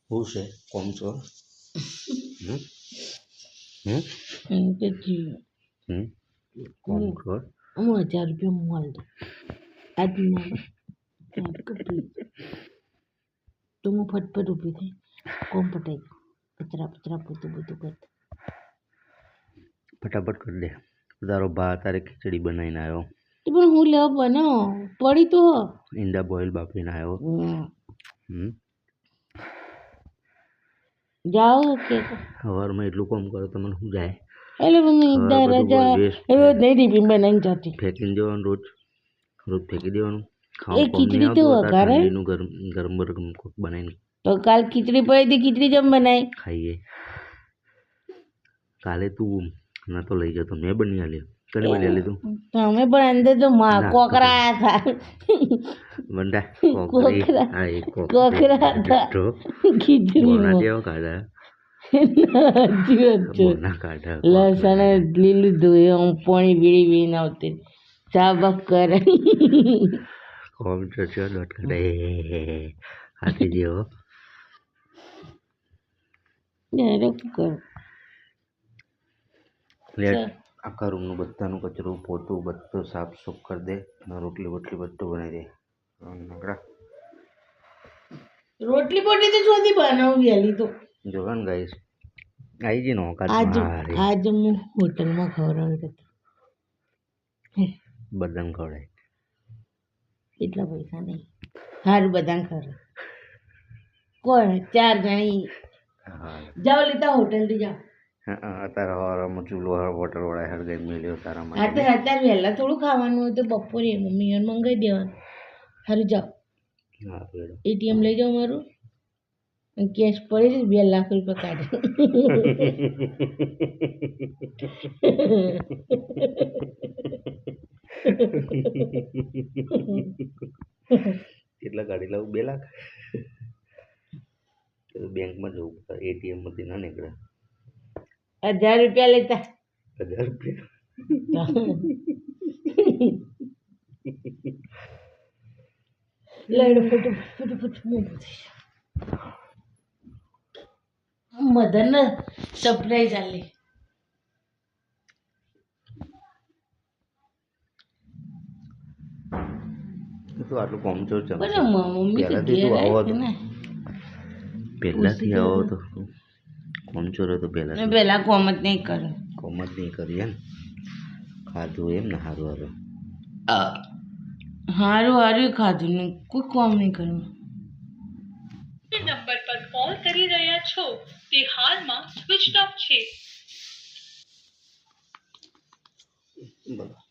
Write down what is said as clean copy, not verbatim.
હું છે કોમ છો કોમ છો હું 1000 રૂપિયા મોલ દઉં આજ તો હું ફટફટ ઊભી થઈ કોમ પટાઈ કચરા પચરા પોતું બધું કરતા ફટાફટ કરી દે તારો ભા તારે ખીચડી બનાવીને આવ્યો તો પણ હું લેવા બનાવો પડી તો ઈંડા બોઇલ બાફીને આવ્યો જાઓ કે સવારમાં એટલું કામ કરો તમને શું જાય એટલે મને ઈંડા રજા રોજ નહીં ટિફિન બનાવીને જતી ફેંકીને દેવાનું રોજ ફેંકી દેવાનું એ ખીચડી તો વઘારે ઠંડીનું ગરમ ગરમ બનાવીને તો કાલ ખીચડી પડી હતી ખીચડી જમ બનાવી ખાઈએ કાલે તું ના તો લઈ જતો મેં બની આલી કને બની આલી તું તમે પણ અંદર તો કોકરા હતા બંડા કોકરા હતા ખીચડી બોના કાઢા લસણ લીલું ધોયું પાણી વીડી વીને આવતી ચા બક કરે કોમ છો લોટ કરે હાથી જેવો આખા રૂમનું બધાનું કચરું પોતું બધું સાફ સુફ કરી દે રોટલી બોટલી બધું બનાવી દે નકરા રોટલી પોટલી તો જોતી બનાવી વહેલી તો જોવા ને ગાઈસ આવી જી નો આજ હું હોટલમાં ખવડાવ્યો હતો બદામ ખવડાય એટલા પૈસા નહીં સારું બદામ ખવડાવ કોણ 4 જણી જાઓ લેતા હોટલથી જાઓ અત્યારે હવારમાં ચૂલો હોટલ વાળા હરગાઈ મેળ્યો તારા માટે અત્યારે વહેલા થોડું ખાવાનું હોય તો બપોરે મમ્મી મંગાવી દેવાનું સારું જાઓ એટીએમ લઈ જાઓ મારું કેશ પડે છે 2 લાખ રૂપિયા કાઢે કેટલા કાઢી લાવું 2 લાખ બેંકમાં જવું પડે એટીએમ માંથી ના નીકળે 1000 રૂપિયા લેતા 1000 રૂપિયા લડો ફટાફટ મધરને સરપ્રાઈઝ આલી તું આટલું કોમ છો મમ્મી પહેલાથી તું આવો તો પહેલાથી આવો તો કોમ છો તો પહેલા કોમ જ નહીં કર્યો કોમ જ નહીં કરી એમ ખાધું એમ ને સારું સારું ખાધું ને કોઈ કોમ નહીં કર્યું નંબર પર કોલ કરી રહ્યા છો તે હાલમાં સ્વિચ ઓફ છે બરાબર